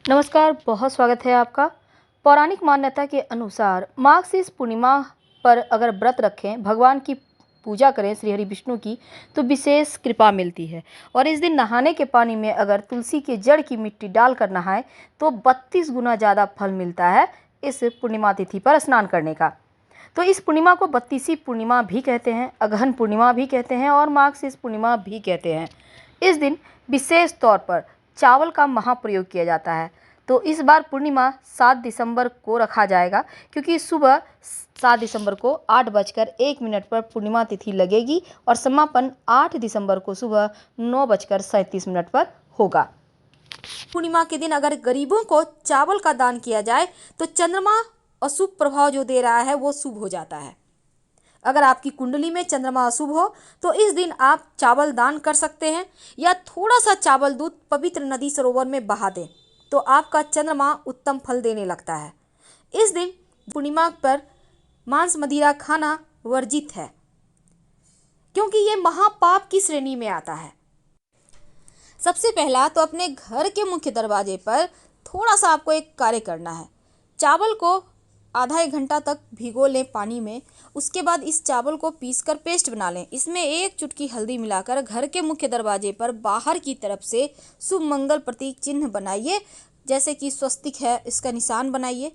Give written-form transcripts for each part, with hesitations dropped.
नमस्कार, बहुत स्वागत है आपका। पौराणिक मान्यता के अनुसार मार्गशीर्ष पूर्णिमा पर अगर व्रत रखें, भगवान की पूजा करें श्री हरि विष्णु की, तो विशेष कृपा मिलती है। और इस दिन नहाने के पानी में अगर तुलसी के जड़ की मिट्टी डालकर नहाएं तो 32 गुना ज़्यादा फल मिलता है इस पूर्णिमा तिथि पर स्नान करने का। तो इस पूर्णिमा को 32वीं पूर्णिमा भी कहते हैं, अगहन पूर्णिमा भी कहते हैं और मार्गशीर्ष पूर्णिमा भी कहते हैं। इस दिन विशेष तौर पर चावल का महाप्रयोग किया जाता है। तो इस बार पूर्णिमा 7 दिसंबर को रखा जाएगा, क्योंकि सुबह 7 दिसंबर को 8:01 पर पूर्णिमा तिथि लगेगी और समापन 8 दिसंबर को सुबह 9:37 पर होगा। पूर्णिमा के दिन अगर गरीबों को चावल का दान किया जाए तो चंद्रमा अशुभ प्रभाव जो दे रहा है वो शुभ हो जाता है। अगर आपकी कुंडली में चंद्रमा अशुभ हो तो इस दिन आप चावल दान कर सकते हैं, या थोड़ा सा चावल दूध पवित्र नदी सरोवर में बहा दें तो आपका चंद्रमा उत्तम फल देने लगता है। इस दिन पूर्णिमा पर मांस मदिरा खाना वर्जित है, क्योंकि ये महापाप की श्रेणी में आता है। सबसे पहला तो अपने घर के मुख्य दरवाजे पर थोड़ा सा आपको एक कार्य करना है। चावल को आधा एक घंटा तक भिगो लें पानी में। उसके बाद इस चावल को पीसकर पेस्ट बना लें। इसमें एक चुटकी हल्दी मिलाकर घर के मुख्य दरवाजे पर बाहर की तरफ से शुभ मंगल प्रतीक चिन्ह बनाइए, जैसे कि स्वस्तिक है, इसका निशान बनाइए।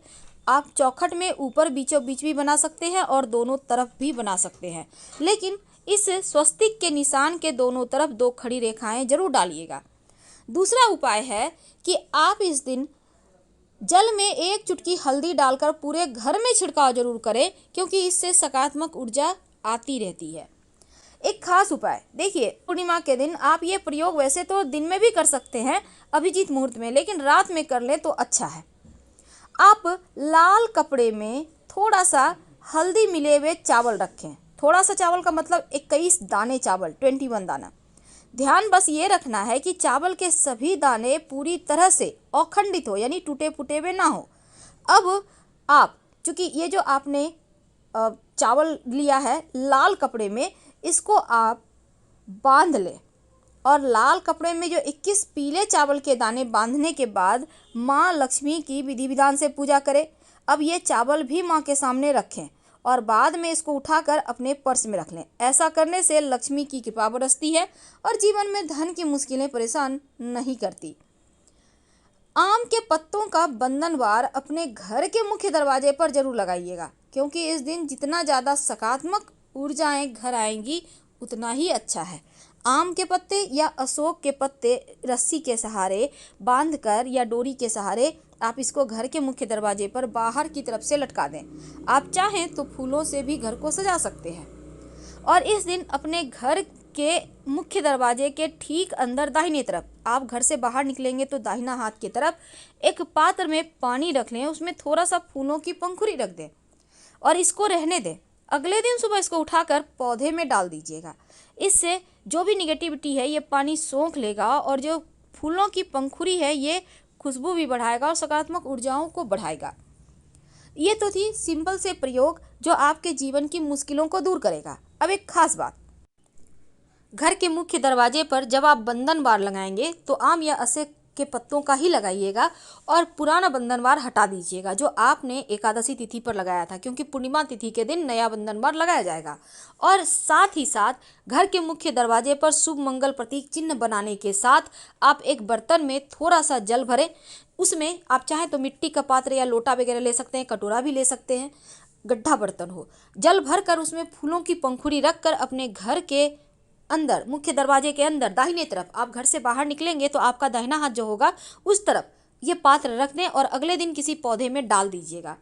आप चौखट में ऊपर बीचों बीच भी बना सकते हैं और दोनों तरफ भी बना सकते हैं, लेकिन इस स्वस्तिक के निशान के दोनों तरफ 2 खड़ी रेखाएं जरूर डालिएगा। दूसरा उपाय है कि आप इस दिन जल में एक चुटकी हल्दी डालकर पूरे घर में छिड़काव जरूर करें, क्योंकि इससे सकारात्मक ऊर्जा आती रहती है। एक खास उपाय देखिए, पूर्णिमा के दिन आप ये प्रयोग वैसे तो दिन में भी कर सकते हैं अभिजीत मुहूर्त में, लेकिन रात में कर लें तो अच्छा है। आप लाल कपड़े में थोड़ा सा हल्दी मिले हुए चावल रखें। थोड़ा सा चावल का मतलब 21 दाने चावल, 21 दाना। ध्यान बस ये रखना है कि चावल के सभी दाने पूरी तरह से अखंडित हो, यानी टूटे फूटे हुए ना हो। अब आप चूंकि ये जो आपने चावल लिया है लाल कपड़े में, इसको आप बांध लें और लाल कपड़े में जो 21 पीले चावल के दाने बांधने के बाद माँ लक्ष्मी की विधि विधान से पूजा करें। अब ये चावल भी माँ के सामने रखें और बाद में इसको उठाकर अपने पर्स में रख लें। ऐसा करने से लक्ष्मी की कृपा बरसती है और जीवन में धन की मुश्किलें परेशान नहीं करती। आम के पत्तों का बंधनवार अपने घर के मुख्य दरवाजे पर जरूर लगाइएगा, क्योंकि इस दिन जितना ज़्यादा सकारात्मक ऊर्जाएं घर आएंगी उतना ही अच्छा है। आम के पत्ते या अशोक के पत्ते रस्सी के सहारे बांधकर या डोरी के सहारे आप इसको घर के मुख्य दरवाजे पर बाहर की तरफ से लटका दें। आप चाहें तो फूलों से भी घर को सजा सकते हैं। और इस दिन अपने घर के मुख्य दरवाजे के ठीक अंदर दाहिने तरफ, आप घर से बाहर निकलेंगे तो दाहिना हाथ की तरफ एक पात्र में पानी रख लें, उसमें थोड़ा सा फूलों की पंखुड़ी रख दें और इसको रहने दें। अगले दिन सुबह इसको उठाकर पौधे में डाल दीजिएगा। इससे जो भी निगेटिविटी है ये पानी सोख लेगा और जो फूलों की पंखुड़ी है ये खुशबू भी बढ़ाएगा और सकारात्मक ऊर्जाओं को बढ़ाएगा। ये तो थी सिंपल से प्रयोग जो आपके जीवन की मुश्किलों को दूर करेगा। अब एक खास बात, घर के मुख्य दरवाजे पर जब आप बंधनवार लगाएंगे तो आम या अशोक के पत्तों का ही लगाइएगा और पुराना बंधनवार हटा दीजिएगा जो आपने एकादशी तिथि पर लगाया था, क्योंकि पूर्णिमा तिथि के दिन नया बंधनवार लगाया जाएगा। और साथ ही साथ घर के मुख्य दरवाजे पर शुभ मंगल प्रतीक चिन्ह बनाने के साथ आप एक बर्तन में थोड़ा सा जल भरें। उसमें आप चाहें तो मिट्टी का पात्र या लोटा वगैरह ले सकते हैं, कटोरा भी ले सकते हैं, गड्ढा बर्तन हो। जल भरकर उसमें फूलों की पंखुड़ी रखकर अपने घर के अंदर मुख्य दरवाजे के अंदर दाहिने तरफ, आप घर से बाहर निकलेंगे तो आपका दाहिना हाथ जो होगा उस तरफ ये पात्र रख दें और अगले दिन किसी पौधे में डाल दीजिएगा।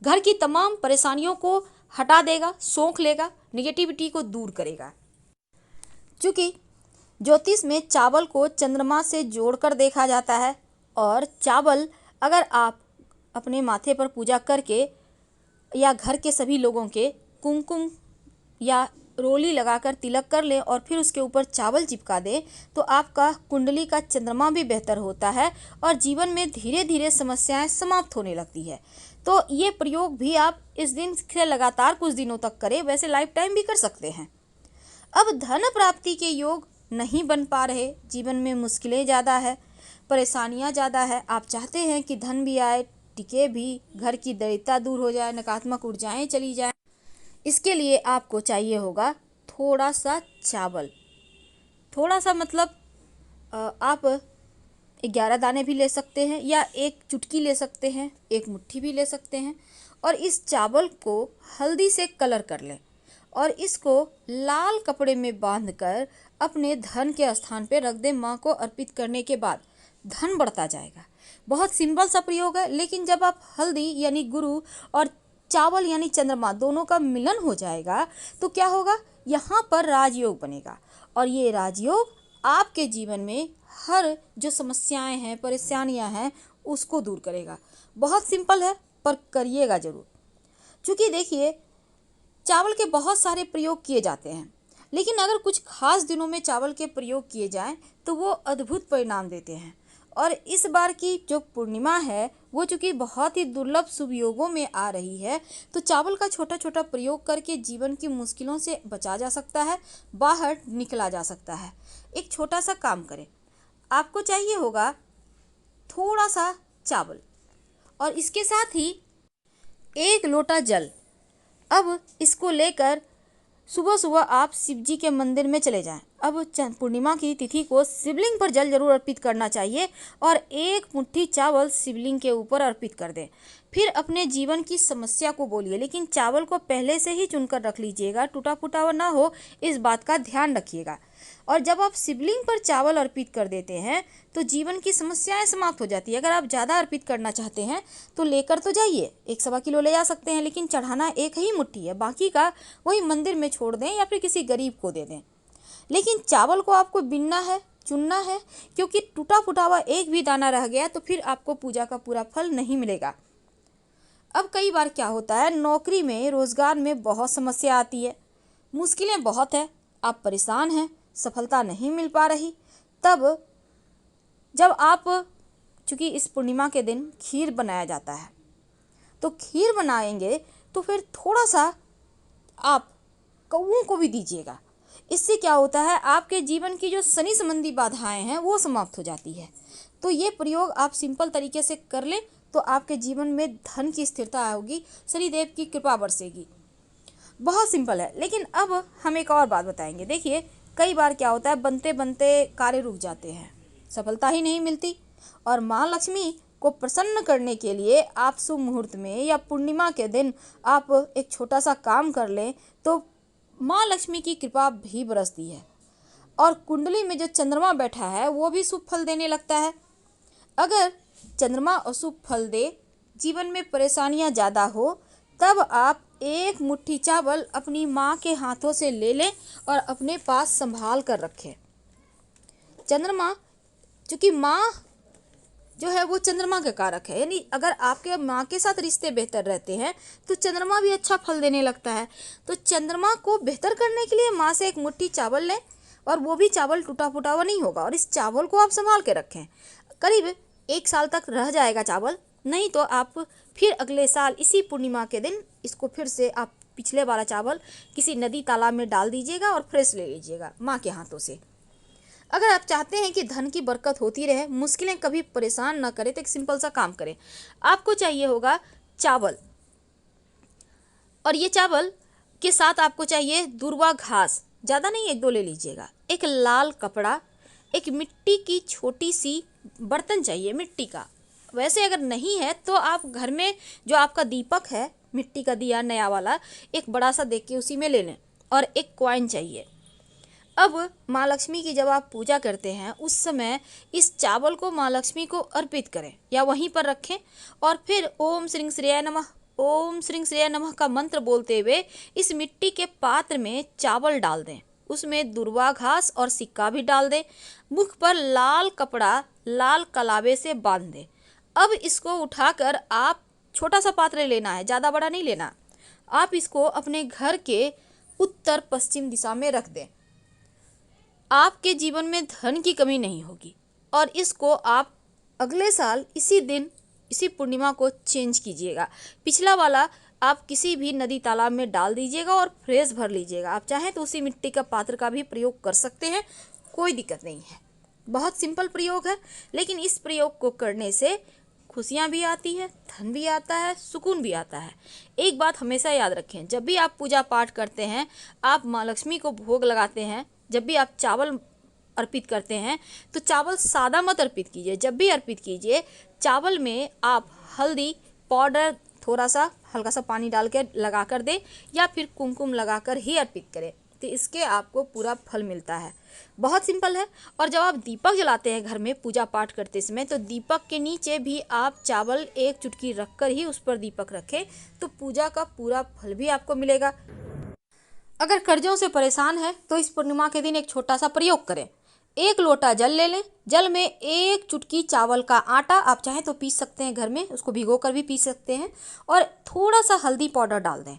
घर की तमाम परेशानियों को हटा देगा, सोख लेगा, निगेटिविटी को दूर करेगा। क्योंकि ज्योतिष में चावल को चंद्रमा से जोड़कर देखा जाता है और चावल अगर आप अपने माथे पर पूजा करके या घर के सभी लोगों के कुमकुम या रोली लगाकर तिलक कर लें और फिर उसके ऊपर चावल चिपका दें तो आपका कुंडली का चंद्रमा भी बेहतर होता है और जीवन में धीरे धीरे समस्याएं समाप्त होने लगती है। तो ये प्रयोग भी आप इस दिन से लगातार कुछ दिनों तक करें, वैसे लाइफ टाइम भी कर सकते हैं। अब धन प्राप्ति के योग नहीं बन पा रहे, जीवन में मुश्किलें ज़्यादा है, परेशानियां ज़्यादा है, आप चाहते हैं कि धन भी आए, टिके भी, घर की दरिद्रता दूर हो जाए, नकारात्मक ऊर्जाएं चली जाए, इसके लिए आपको चाहिए होगा थोड़ा सा चावल। थोड़ा सा मतलब आप 11 दाने भी ले सकते हैं या एक चुटकी ले सकते हैं, एक मुट्ठी भी ले सकते हैं। और इस चावल को हल्दी से कलर कर लें और इसको लाल कपड़े में बांधकर अपने धन के स्थान पे रख दें। माँ को अर्पित करने के बाद धन बढ़ता जाएगा। बहुत सिंपल सा प्रयोग है, लेकिन जब आप हल्दी यानी गुरु और चावल यानी चंद्रमा दोनों का मिलन हो जाएगा तो क्या होगा, यहाँ पर राजयोग बनेगा और ये राजयोग आपके जीवन में हर जो समस्याएं हैं, परेशानियां हैं, उसको दूर करेगा। बहुत सिंपल है, पर करिएगा जरूर। क्योंकि देखिए, चावल के बहुत सारे प्रयोग किए जाते हैं, लेकिन अगर कुछ खास दिनों में चावल के प्रयोग किए जाएं तो वो अद्भुत परिणाम देते हैं। और इस बार की जो पूर्णिमा है वो चूँकि बहुत ही दुर्लभ शुभ योगों में आ रही है, तो चावल का छोटा छोटा प्रयोग करके जीवन की मुश्किलों से बचा जा सकता है, बाहर निकला जा सकता है। एक छोटा सा काम करें, आपको चाहिए होगा थोड़ा सा चावल और इसके साथ ही 1 लोटा जल। अब इसको लेकर सुबह सुबह आप शिव जी के मंदिर में चले जाएं। अब पूर्णिमा की तिथि को शिवलिंग पर जल जरूर अर्पित करना चाहिए और 1 मुट्ठी चावल शिवलिंग के ऊपर अर्पित कर दें। फिर अपने जीवन की समस्या को बोलिए, लेकिन चावल को पहले से ही चुनकर रख लीजिएगा, टूटा फूटा हुआ ना हो, इस बात का ध्यान रखिएगा। और जब आप शिवलिंग पर चावल अर्पित कर देते हैं तो जीवन की समस्याएं समाप्त हो जाती है। अगर आप ज़्यादा अर्पित करना चाहते हैं तो लेकर तो जाइए, 1 सवा किलो ले जा सकते हैं, लेकिन चढ़ाना 1 ही मुट्ठी है, बाकी का वही मंदिर में छोड़ दें या फिर किसी गरीब को दे दें। लेकिन चावल को आपको बिनना है, चुनना है, क्योंकि टूटा फूटा हुआ एक भी दाना रह गया तो फिर आपको पूजा का पूरा फल नहीं मिलेगा। अब कई बार क्या होता है, नौकरी में, रोजगार में बहुत समस्या आती है, मुश्किलें बहुत है, आप परेशान हैं, सफलता नहीं मिल पा रही। तब जब आप, चूँकि इस पूर्णिमा के दिन खीर बनाया जाता है, तो खीर बनाएंगे तो फिर थोड़ा सा आप कौओं को भी दीजिएगा। इससे क्या होता है, आपके जीवन की जो शनि संबंधी बाधाएं हैं वो समाप्त हो जाती है। तो ये प्रयोग आप सिंपल तरीके से कर लें तो आपके जीवन में धन की स्थिरता होगी, शनिदेव की कृपा बरसेगी। बहुत सिंपल है। लेकिन अब हम एक और बात बताएंगे। देखिए, कई बार क्या होता है, बनते बनते कार्य रुक जाते हैं, सफलता ही नहीं मिलती, और माँ लक्ष्मी को प्रसन्न करने के लिए आप शुभ मुहूर्त में या पूर्णिमा के दिन आप एक छोटा सा काम कर लें तो माँ लक्ष्मी की कृपा भी बरसती है। और कुंडली में जो चंद्रमा बैठा है वो भी शुभ फल देने लगता है। अगर चंद्रमा अशुभ फल दे, जीवन में परेशानियां ज़्यादा हो, तब आप 1 मुट्ठी चावल अपनी माँ के हाथों से ले लें और अपने पास संभाल कर रखें। चंद्रमा, चूँकि माँ जो है वो चंद्रमा का कारक है, यानी अगर आपके माँ के साथ रिश्ते बेहतर रहते हैं तो चंद्रमा भी अच्छा फल देने लगता है। तो चंद्रमा को बेहतर करने के लिए माँ से 1 मुट्ठी चावल लें, और वो भी चावल टूटा फूटा हुआ नहीं होगा, और इस चावल को आप संभाल के रखें। करीब 1 साल तक रह जाएगा चावल, नहीं तो आप फिर अगले साल इसी पूर्णिमा के दिन इसको फिर से आप पिछले वाला चावल किसी नदी तालाब में डाल दीजिएगा और फ्रेश ले लीजिएगा माँ के हाथों से। अगर आप चाहते हैं कि धन की बरकत होती रहे, मुश्किलें कभी परेशान ना करें, तो एक सिंपल सा काम करें। आपको चाहिए होगा चावल, और ये चावल के साथ आपको चाहिए दूर्वा घास, ज़्यादा नहीं, 1-2 ले लीजिएगा, एक लाल कपड़ा, एक मिट्टी की छोटी सी बर्तन चाहिए मिट्टी का। वैसे अगर नहीं है तो आप घर में जो आपका दीपक है, मिट्टी का दिया नया वाला, एक बड़ा सा देख के उसी में ले लें, और एक कॉइन चाहिए। अब माँ लक्ष्मी की जब आप पूजा करते हैं उस समय इस चावल को माँ लक्ष्मी को अर्पित करें या वहीं पर रखें, और फिर ओम श्रीं श्रेय नमः, ओम श्रीं श्रेय नमः का मंत्र बोलते हुए इस मिट्टी के पात्र में चावल डाल दें, उसमें दूर्वा घास और सिक्का भी डाल दें, मुख पर लाल कपड़ा लाल कलावे से बांध दें। अब इसको उठाकर आप, छोटा सा पात्र लेना है, ज़्यादा बड़ा नहीं लेना, आप इसको अपने घर के उत्तर पश्चिम दिशा में रख दें। आपके जीवन में धन की कमी नहीं होगी, और इसको आप अगले साल इसी दिन, इसी पूर्णिमा को चेंज कीजिएगा। पिछला वाला आप किसी भी नदी तालाब में डाल दीजिएगा और फ्रेश भर लीजिएगा। आप चाहें तो उसी मिट्टी का पात्र का भी प्रयोग कर सकते हैं, कोई दिक्कत नहीं है। बहुत सिंपल प्रयोग है, लेकिन इस प्रयोग को करने से खुशियाँ भी आती है, धन भी आता है, सुकून भी आता है। एक बात हमेशा याद रखें, जब भी आप पूजा पाठ करते हैं, आप माँ लक्ष्मी को भोग लगाते हैं, जब भी आप चावल अर्पित करते हैं तो चावल सादा मत अर्पित कीजिए। जब भी अर्पित कीजिए, चावल में आप हल्दी पाउडर थोड़ा सा हल्का सा पानी डाल के लगा कर दें या फिर कुमकुम लगा कर ही अर्पित करें, तो इसके आपको पूरा फल मिलता है। बहुत सिंपल है। और जब आप दीपक जलाते हैं घर में पूजा पाठ करते समय, तो दीपक के नीचे भी आप चावल एक चुटकी रखकर ही उस पर दीपक रखें, तो पूजा का पूरा फल भी आपको मिलेगा। अगर कर्जों से परेशान है तो इस पूर्णिमा के दिन एक छोटा सा प्रयोग करें। एक लोटा जल ले लें, जल में एक चुटकी चावल का आटा, आप चाहें तो पीस सकते हैं घर में, उसको भिगो कर भी पीस सकते हैं, और थोड़ा सा हल्दी पाउडर डाल दें।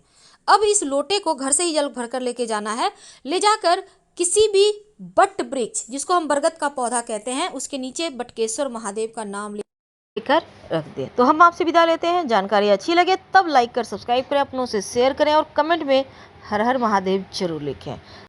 अब इस लोटे को घर से ही जल भर कर लेके जाना है, ले जाकर किसी भी बट वृक्ष, जिसको हम बरगद का पौधा कहते हैं, उसके नीचे बटकेश्वर महादेव का नाम लेकर रख दें। तो हम आपसे विदा लेते हैं। जानकारी अच्छी लगे तब लाइक कर सब्सक्राइब करें, अपनों से शेयर करें और कमेंट में हर हर महादेव जरूर लिखें।